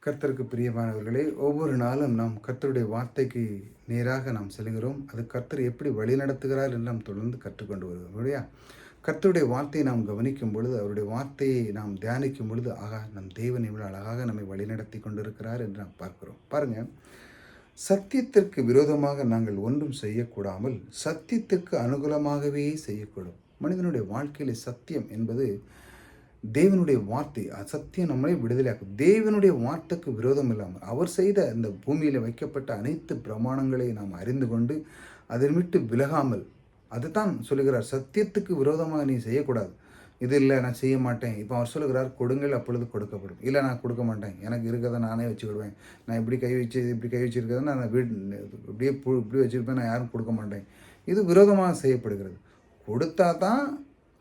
கர்த்தருக்கு பிரியமானவர்களே, ஒவ்வொரு நாளும் நாம் கர்த்தருடைய வார்த்தைக்கு நேராக நாம் செல்கிறோம். அது கர்த்தர் எப்படி வழிநடத்துகிறார் என்று நாம் தொடர்ந்து கற்றுக்கொண்டு வருகிறோம் இல்லையா? கர்த்தருடைய வார்த்தையை நாம் கவனிக்கும் பொழுது, அவருடைய வார்த்தையை நாம் தியானிக்கும் பொழுது, ஆகா நம் தேவன் இவ்வளோ அழகாக நம்மை வழிநடத்தி கொண்டிருக்கிறார் என்று நாம் பார்க்கிறோம். பாருங்க, சத்தியத்திற்கு விரோதமாக நாங்கள் ஒன்றும் செய்யக்கூடாமல், சத்தியத்திற்கு அனுகூலமாகவே செய்யக்கூடும். மனிதனுடைய வாழ்க்கையிலே சத்தியம் என்பது தேவனுடைய வார்த்தை. சத்தியம் நம்மளை விடுதலையாக்கும். தேவனுடைய வார்த்தைக்கு விரோதம் இல்லாமல் அவர் செய்த இந்த பூமியில் வைக்கப்பட்ட அனைத்து பிரமாணங்களை நாம் அறிந்து கொண்டு அதை விட்டு விலகாமல், அதுதான் சொல்லுகிறார், சத்தியத்துக்கு விரோதமாக நீ செய்யக்கூடாது. இது இல்லை நான் செய்ய மாட்டேன். இப்போ அவர் சொல்லுகிறார், கொடுங்கள் அப்பொழுது கொடுக்கப்படும். இல்லை நான் கொடுக்க மாட்டேன், எனக்கு இருக்கிறத நானே வச்சுக்கிடுவேன், நான் இப்படி கை வச்சு இப்படி கை வச்சுருக்கிறத நான் வீடு இப்படியே இப்படி வச்சுருப்பேன், நான் யாரும் கொடுக்க மாட்டேன். இது விரோதமாக செய்யப்படுகிறது. கொடுத்தா தான்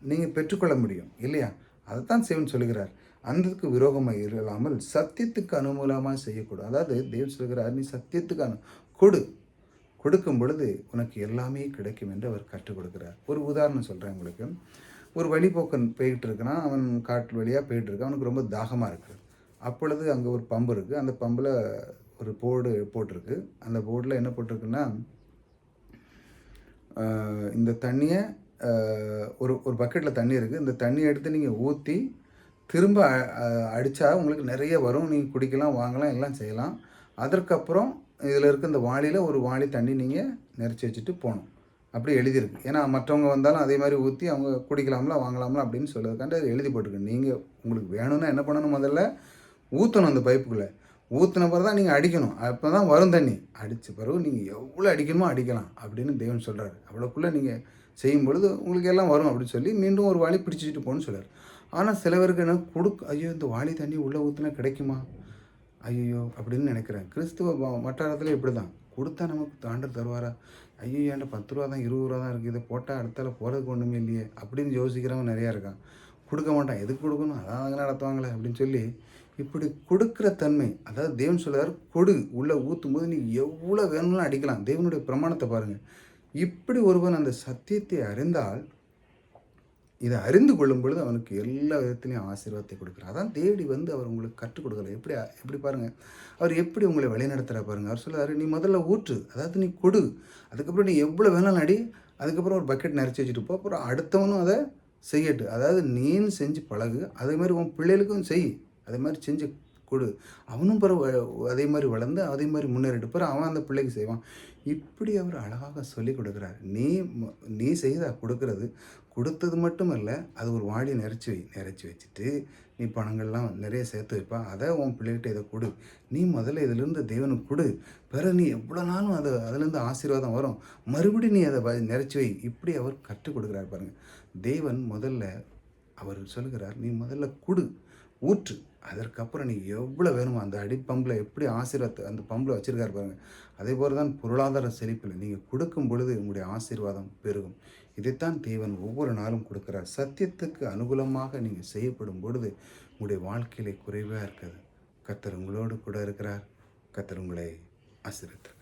நீங்கள் பெற்றுக்கொள்ள முடியும் இல்லையா? அதைத்தான் செய்வன் சொல்லுகிறார். அந்ததுக்கு விரோதமாக இல்லாமல் சத்தியத்துக்கு அனுகூலமாக செய்யக்கூடும். அதாவது தேவன் சொல்கிறார், நீ சத்தியத்துக்கு கொடுக்கும் பொழுது உனக்கு எல்லாமே கிடைக்கும் என்று அவர் கற்றுக் கொடுக்கிறார். ஒரு உதாரணம் சொல்கிறேன் உங்களுக்கு. ஒரு வழிபோக்கன் போய்கிட்டு இருக்கிறான். அவன் காட்டு வழியாக போயிட்டு இருக்கான். அவனுக்கு ரொம்ப தாகமாக இருக்குது. அப்பொழுது அங்கே ஒரு பம்பு இருக்குது. அந்த பம்பில் ஒரு போர்டு போட்டிருக்கு. அந்த போர்டில் என்ன போட்டிருக்குன்னா, இந்த தண்ணியை ஒரு ஒரு பக்கெட்டில் தண்ணி இருக்குது. இந்த தண்ணியை எடுத்து நீங்கள் ஊற்றி திரும்ப அடித்தா உங்களுக்கு நிறைய வரும். நீங்கள் குடிக்கலாம், வாங்கலாம், எல்லாம் செய்யலாம். அதற்கப்புறம் இதில் இருக்க இந்த வாளியில் ஒரு வாளி தண்ணி நீங்கள் நிறச்சி வச்சுட்டு போகணும். அப்படி எழுதியிருக்கு. ஏன்னா மற்றவங்க வந்தாலும் அதே மாதிரி ஊற்றி அவங்க குடிக்கலாம்ல, வாங்கலாம்ல அப்படின்னு சொல்லுறதுக்காண்டி அது எழுதி போட்டிருக்கு. நீங்கள் உங்களுக்கு வேணும்னா என்ன பண்ணணும், முதல்ல ஊற்றணும் அந்த பைப்புக்குள்ளே. ஊற்றின பிறகு தான் நீங்கள் அடிக்கணும். அப்போ தான் வரும் தண்ணி. அடித்த பிறகு நீங்கள் எவ்வளோ அடிக்கணுமோ அடிக்கலாம் அப்படின்னு தேவன் சொல்கிறாரு. அவ்வளோக்குள்ளே நீங்கள் செய்யும் பொழுது உங்களுக்கு எல்லாம் வரும் அப்படின்னு சொல்லி மீண்டும் ஒரு வாளி பிடிச்சிட்டு போகணும்னு சொல்கிறார். ஆனால் சில பேருக்கு என்ன ஐயோ இந்த வாளி தண்ணி உள்ளே ஊற்றினா கிடைக்குமா, ஐயோ அப்படின்னு நினைக்கிறேன். கிறிஸ்துவ வட்டாரத்தில் இப்படி தான், கொடுத்தா நமக்கு ஆண்டவர் தருவாரா, ஐயோ ஏன்டா 10 ரூபா தான் 20 ரூபா தான் இருக்குது, இதை போட்டால் அடுத்தால போகிறதுக்கு ஒன்றுமே இல்லையே அப்படின்னு யோசிக்கிறவங்க நிறையா இருக்கான். கொடுக்க மாட்டான், எதுக்கு கொடுக்கணும், அதான் அங்கே நடத்துவாங்களே அப்படின்னு சொல்லி இப்படி கொடுக்குற தன்மை. அதாவது தேவன் சொல்கிறார், கொடு, உள்ளே ஊற்றும் போது நீ எவ்வளோ வேணும்னு அடிக்கலாம். தேவனுடைய பிரமாணத்தை பாருங்கள். இப்படி ஒருவன் அந்த சத்தியத்தை அறிந்தால், இதை அறிந்து கொள்ளும் பொழுது அவனுக்கு எல்லா விதத்துலையும் ஆசீர்வாதத்தை கொடுக்குறார். அதான் தேடி வந்து அவர் உங்களுக்கு கற்றுக் கொடுக்கல. எப்படி பாருங்கள், அவர் எப்படி உங்களை வழிநடத்துகிற பாருங்கள். அவர் சொல்லுவார், நீ முதல்ல ஊற்று, அதாவது நீ கொடு, அதுக்கப்புறம் நீ எவ்வளோ வேணாலும் அடி, அதுக்கப்புறம் ஒரு பக்கெட் நிறச்சி வச்சுட்டு போ, அப்புறம் அடுத்தவனும் அதை செய்யட்டு. அதாவது நீன்னு செஞ்சு பழகு, அதே மாதிரி உன் பிள்ளைகளுக்கும் செய், அதே மாதிரி செஞ்சு கொடு, அவனும் பிறகு அதே மாதிரி வளர்ந்து அதே மாதிரி முன்னேறிட்டு பிறகு அவன் அந்த பிள்ளைக்கு செய்வான். இப்படி அவர் அழகாக சொல்லி கொடுக்குறார். நீ செய்த கொடுத்தது மட்டும் இல்லை, அது ஒரு வாளி நிறச்சி வச்சுட்டு நீ பணங்கள்லாம் நிறைய சேர்த்து வைப்பா, அதை உன் பிள்ளைகிட்ட இதை கொடு, நீ முதல்ல இதிலேருந்து தேவனுக்கு கொடு, பிறகு நீ எவ்வளோ நாளும் அதுலேருந்து ஆசீர்வாதம் வரும், மறுபடியும் நீ அதை நிறச்சி வை. இப்படி அவர் கற்றுக் கொடுக்குறார் பாருங்கள். தேவன் முதல்ல அவர் சொல்லுகிறார், நீ முதல்ல கொடு, ஊற்று, அதற்கப்புறம் நீ எவ்வளோ வேணுமோ அந்த அடிப்பம்பில் எப்படி ஆசீர்வாதத்தை அந்த பம்பில் வச்சுருக்காரு பாருங்கள். அதே போல் தான் பொருளாதார செழிப்பில் நீங்கள் கொடுக்கும் பொழுது உங்களுடைய ஆசீர்வாதம் பெருகும். இதைத்தான் தேவன் ஒவ்வொரு நாளும் கொடுக்குறார். சத்தியத்துக்கு அனுகூலமாக நீங்கள் செய்யப்படும் பொழுது உங்களுடைய வாழ்க்கையிலே குறைவாக இருக்காது. கர்த்தர் உங்களோடு கூட இருக்கிறார். கர்த்தர் உங்களை ஆசீர்வதிப்பார்.